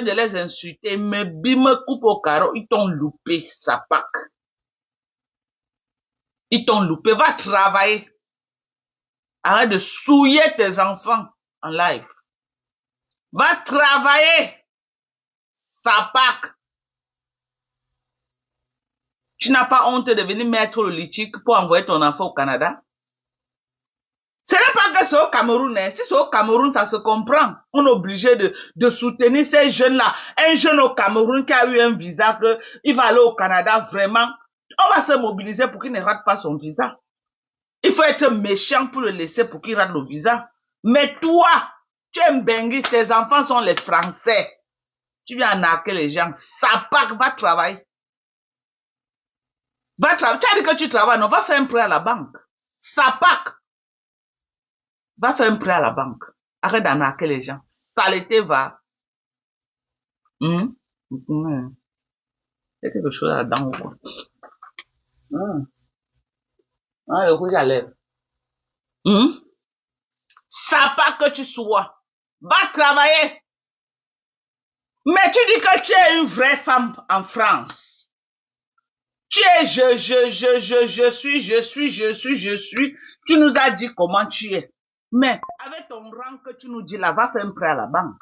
de les insulter, me bim, coupe au carreau, ils t'ont loupé, ça pack. Ils t'ont loupé, va travailler. Arrête de souiller tes enfants en live. Va travailler, ça pack. Tu n'as pas honte de venir mettre le litique pour envoyer ton enfant au Canada? Ce n'est pas que c'est au Cameroun. Hein. Si c'est au Cameroun, ça se comprend. On est obligé de soutenir ces jeunes-là. Un jeune au Cameroun qui a eu un visa, il va aller au Canada, vraiment. On va se mobiliser pour qu'il ne rate pas son visa. Il faut être méchant pour le laisser pour qu'il rate le visa. Mais toi, tu es un Bengi, tes enfants sont les Français. Tu viens arnaquer les gens. Ça part, va travailler. Va travailler. Tu as dit que tu travailles, non, va faire un prêt à la banque. Ça part. Va faire un prêt à la banque. Arrête d'arnaquer les gens. Saleté va. Il y a quelque chose là-dedans ou quoi? Le rouge à lèvres. Ça pas que tu sois. Va travailler. Mais tu dis que tu es une vraie femme en France. Tu es je suis. Tu nous as dit comment tu es. Mais avec ton rang que tu nous dis là, va faire un prêt à la banque.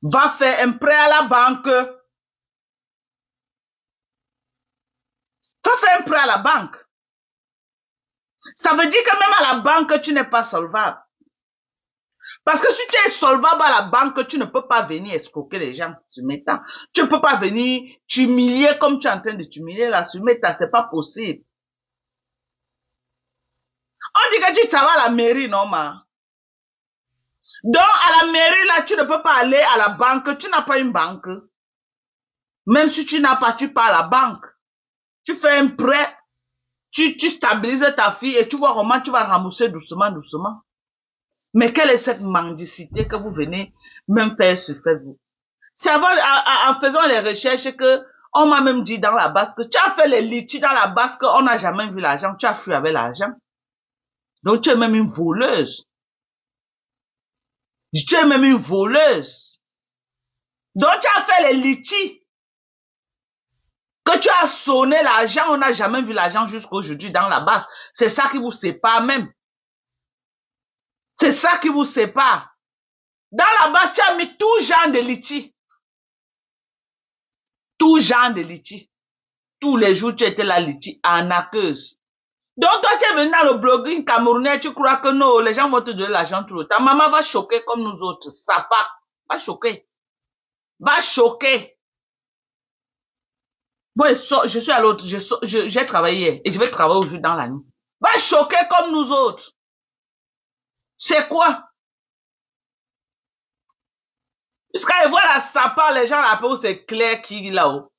Va faire un prêt à la banque. Va faire un prêt à la banque. Ça veut dire que même à la banque, tu n'es pas solvable. Parce que si tu es solvable à la banque, tu ne peux pas venir escroquer les gens sur Meta. Tu ne peux pas venir t'humilier comme tu es en train de t'humilier là sur Meta. C'est pas possible. On dit que tu travailles à la mairie, non, ma? Donc, à la mairie, là, tu ne peux pas aller à la banque. Tu n'as pas une banque. Même si tu n'as pas, tu pars à la banque. Tu fais un prêt. Tu stabilises ta fille et tu vois comment tu vas rembourser doucement, doucement. Mais quelle est cette mendicité que vous venez même faire sur Facebook? C'est en faisant les recherches que on m'a même dit dans la base que tu as fait les litiges dans la base qu'on n'a jamais vu l'argent. Tu as fui avec l'argent. Donc tu es même une voleuse. Tu es même une voleuse. Donc tu as fait les litiges. Que tu as sonné l'argent, on n'a jamais vu l'argent jusqu'à aujourd'hui dans la base. C'est ça qui vous sépare même. C'est ça qui vous sépare. Dans la base, tu as mis tout genre de litiges. Tout genre de litiges. Tous les jours, tu étais la litige arnaqueuse. Donc, toi, tu es venu dans le blogging camerounais, tu crois que non, les gens vont te donner l'argent tout le temps. Ta maman va choquer comme nous autres. Ça va choquer. Va choquer. Bon, je suis à l'autre, j'ai travaillé hier et je vais travailler aujourd'hui dans la nuit. Va choquer comme nous autres. C'est quoi? Jusqu'à voir la sapin, les gens là-haut, c'est clair qui est là-haut.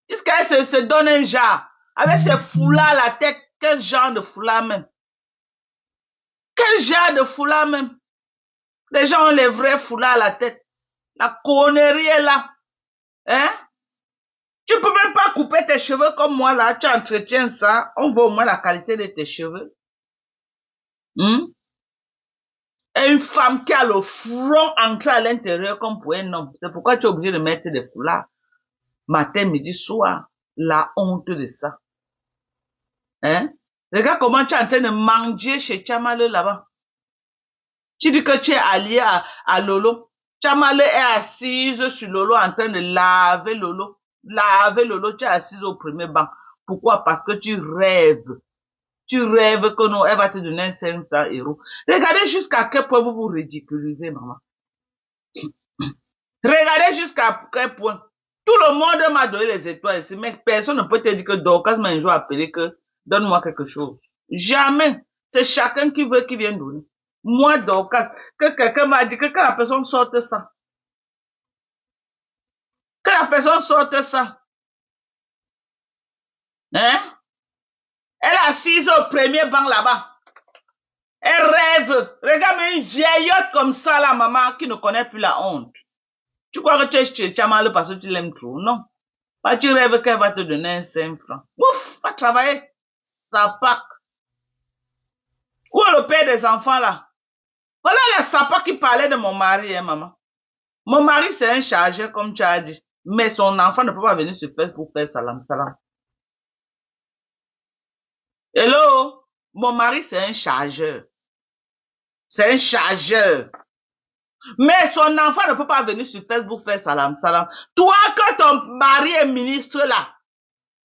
Jusqu'à se donne un genre. Avec ses foulards à la tête, quel genre de foulard même? Quel genre de foulard même? Les gens ont les vrais foulards à la tête. La connerie est là. Hein? Tu peux même pas couper tes cheveux comme moi là. Tu entretiens ça. On voit au moins la qualité de tes cheveux. Et une femme qui a le front ancré à l'intérieur comme pour un homme. C'est pourquoi tu es obligé de mettre des foulards. Matin, midi, soir. La honte de ça. Hein? Regarde comment tu es en train de manger chez Chamale là-bas. Tu dis que tu es allié à Lolo. Chamale est assise sur Lolo en train de laver Lolo. Laver Lolo, tu es assise au premier banc. Pourquoi? Parce que tu rêves. Tu rêves que non, elle va te donner 500 €. Regardez jusqu'à quel point vous vous ridiculisez, maman. Regardez jusqu'à quel point. Tout le monde m'a donné les étoiles ici, mais personne ne peut te dire que Dorcas m'a un jour appelé que donne-moi quelque chose. Jamais. C'est chacun qui veut qui vient donner. Moi, Dorcas, que quelqu'un m'a dit que la personne sorte ça. Que la personne sorte ça. Hein? Elle est assise au premier banc là-bas. Elle rêve. Regarde une vieillotte comme ça, la maman, qui ne connaît plus la honte. Tu crois que tu es chez Chamale parce que tu l'aimes trop? Non. Pas tu rêves qu'elle va te donner un 5 francs. Ouf, va travailler. Sapac. Où est le père des enfants là? Voilà la sapac qui parlait de mon mari, hein, maman. Mon mari, c'est un chargeur, comme tu as dit. Mais son enfant ne peut pas venir sur Facebook faire salam salam. Hello? Mon mari, c'est un chargeur. C'est un chargeur. Mais son enfant ne peut pas venir sur Facebook faire salam salam. Toi, quand ton mari est ministre là,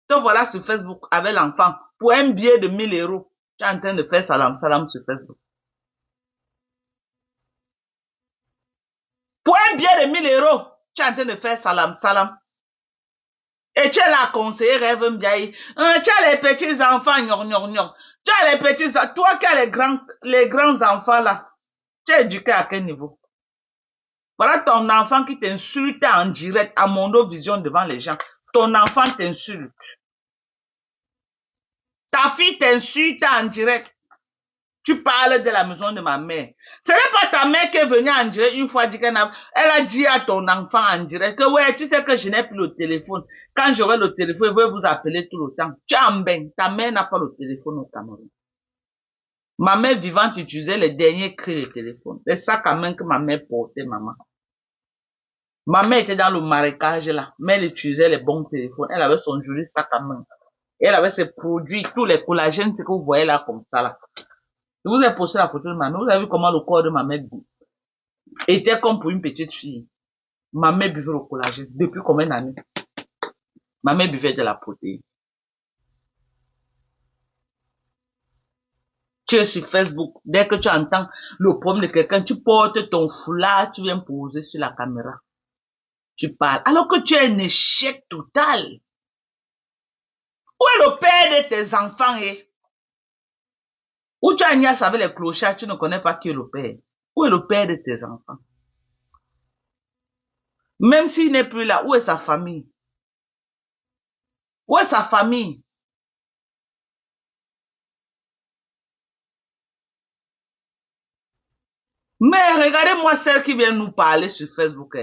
te voilà sur Facebook avec l'enfant pour un billet de 1000 euros. Tu es en train de faire salam salam sur Facebook. Pour un billet de 1000 euros, tu es en train de faire salam salam. Et tu es là conseiller Rêve Mbiaye. Tu as les petits enfants, tu as les petits, toi qui as les grands enfants là, tu es éduqué à quel niveau? Voilà ton enfant qui t'insulte en direct à Mondovision devant les gens. Ton enfant t'insulte. Ta fille t'insulte en direct. Tu parles de la maison de ma mère. Ce n'est pas ta mère qui est venue en direct une fois, elle a dit à ton enfant en direct que ouais, tu sais que je n'ai plus le téléphone. Quand j'aurai le téléphone, je vais vous appeler tout le temps. Tu as un bain. Ta mère n'a pas le téléphone au Cameroun. Ma mère vivante utilisait les derniers cris de téléphone. C'est ça quand même que ma mère portait, maman. Ma mère était dans le marécage là, mais elle utilisait les bons téléphones. Elle avait son joli sac à main. Et elle avait ses produits, tous les collagènes, ce que vous voyez là comme ça là. Je vous ai posté la photo de ma mère. Vous avez vu comment le corps de ma mère était comme pour une petite fille. Ma mère buvait le collagène. Depuis combien d'années? Ma mère buvait de la protéine. Tu es sur Facebook. Dès que tu entends le problème de quelqu'un, tu portes ton foulard, tu viens poser sur la caméra. Tu parles. Alors que tu es un échec total. Où est le père de tes enfants, Où tu as niasse avec les clochards, tu ne connais pas qui est le père. Où est le père de tes enfants? Même s'il n'est plus là, où est sa famille? Où est sa famille? Mais regardez-moi celle qui vient nous parler sur Facebook.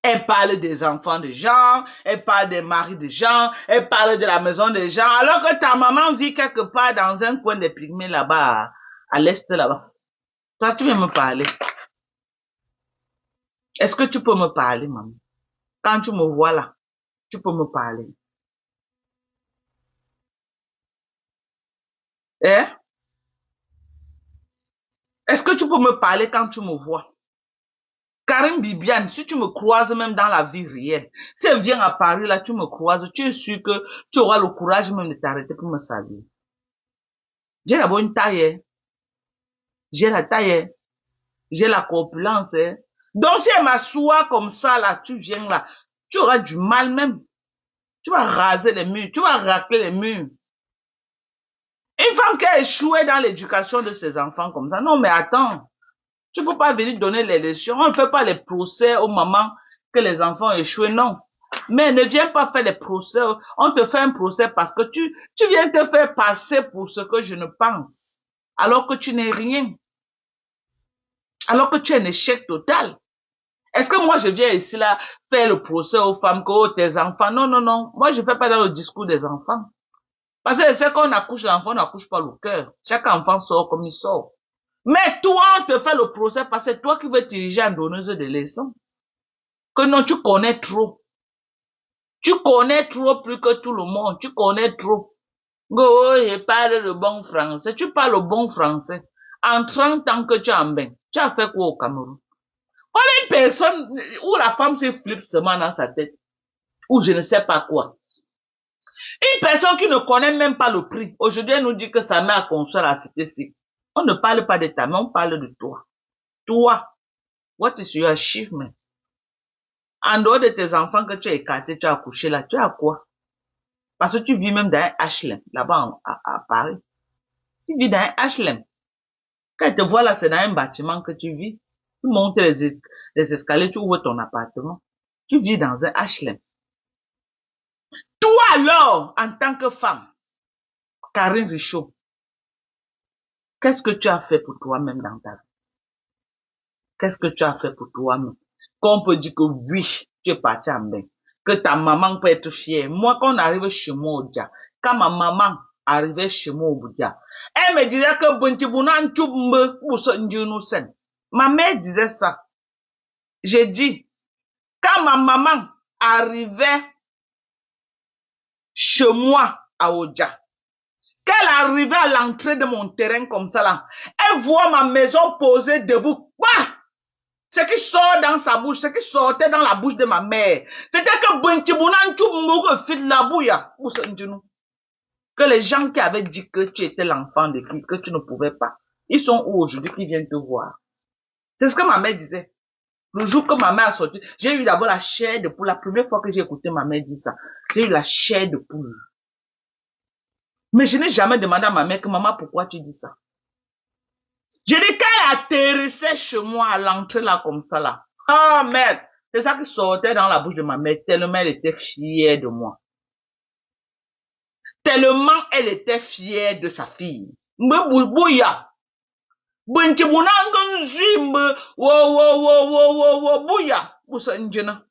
Elle parle des enfants des gens, elle parle des maris des gens, elle parle de la maison des gens, alors que ta maman vit quelque part dans un coin des pygmées là-bas, à l'est là-bas. Toi, tu viens me parler. Est-ce que tu peux me parler, maman? Quand tu me vois là, tu peux me parler. Hein? Est-ce que tu peux me parler quand tu me vois? Karim Bibiane, si tu me croises même dans la vie réelle, si elle vient à Paris là, tu me croises, tu es sûr que tu auras le courage même de t'arrêter pour me saluer. J'ai la bonne taille, j'ai la taille, j'ai la corpulence. Donc si elle m'assoit comme ça là, tu viens là, tu auras du mal même. Tu vas raser les murs, tu vas racler les murs. Une femme qui a échoué dans l'éducation de ses enfants comme ça, non mais attends. Tu ne peux pas venir donner les leçons. On ne fait pas les procès aux mamans que les enfants ont échoué, non. Mais ne viens pas faire des procès. On te fait un procès parce que tu viens te faire passer pour ce que je ne pense. Alors que tu n'es rien. Alors que tu es un échec total. Est-ce que moi je viens ici là faire le procès aux femmes que oh, tes enfants? Non, non, non. Moi je ne fais pas dans le discours des enfants. Parce que c'est qu'on accouche l'enfant, on n'accouche pas le cœur. Chaque enfant sort comme il sort. Mais toi, on te fait le procès parce que c'est toi qui veux diriger en donneuse de leçons. Que non, tu connais trop. Tu connais trop plus que tout le monde. Tu connais trop. Go, je parle le bon français. Tu parles le bon français. En 30 ans que tu es en bain, tu as fait quoi au Cameroun? Voilà une personne où la femme se flippe seulement dans sa tête. Ou je ne sais pas quoi. Une personne qui ne connaît même pas le prix. Aujourd'hui, elle nous dit que sa mère a construit la cité. On ne parle pas de ta mère, on parle de toi. Toi, what is your achievement? En dehors de tes enfants que tu as écartés, tu as accouché là, tu as quoi? Parce que tu vis même dans un HLM, là-bas à Paris. Tu vis dans un HLM. Quand tu te vois là, c'est dans un bâtiment que tu vis. Tu montes les escaliers, tu ouvres ton appartement. Tu vis dans un HLM. Toi alors, en tant que femme, Karine Richaud, qu'est-ce que tu as fait pour toi-même dans ta vie? Qu'est-ce que tu as fait pour toi-même? Qu'on peut dire que oui, tu es parti en bain. Que ta maman peut être fière. Moi, quand on arrive chez moi au Dia, quand ma maman arrivait chez moi au Dia, elle me disait que ma mère disait ça. J'ai dit, quand ma maman arrivait chez moi à Oja, qu'elle arrivait à l'entrée de mon terrain comme ça là, elle voit ma maison posée debout. Bah! Ce qui sort dans sa bouche, ce qui sortait dans la bouche de ma mère, c'était que que les gens qui avaient dit que tu étais l'enfant de qui, que tu ne pouvais pas, ils sont où aujourd'hui qui viennent te voir. C'est ce que ma mère disait. Le jour que ma mère a sorti, j'ai eu d'abord la chair de poule. La première fois que j'ai écouté ma mère dire ça, j'ai eu la chair de poule. Mais je n'ai jamais demandé à ma mère que maman, pourquoi tu dis ça? Je dis qu'elle atterrissait chez moi à l'entrée là comme ça là. Ah merde, c'est ça qui sortait dans la bouche de ma mère tellement elle était fière de moi. Tellement elle était fière de sa fille. Mbouya. Bunti bunangan zimbe wo bouya. Boussa njena.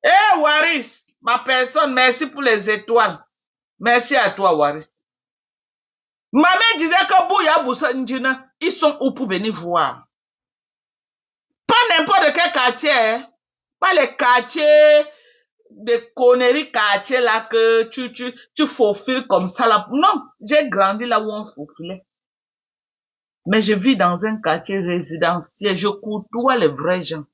Eh Waris, ma personne, merci pour les étoiles. Merci à toi Waris. Ma mère disait que bouya boussa njena, ils sont où pour venir voir? Pas n'importe quel quartier, hein? Pas les quartiers de conneries quartiers là que tu faufiles comme ça là. Non, j'ai grandi là où on faufilait. Mais je vis dans un quartier résidentiel, je côtoie les vrais gens.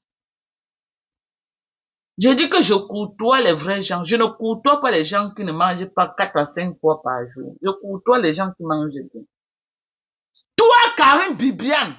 Je dis que je côtoie les vrais gens. Je ne côtoie pas les gens qui ne mangent pas 4 à 5 fois par jour. Je côtoie les gens qui mangent bien. Toi, Karine Bibiane,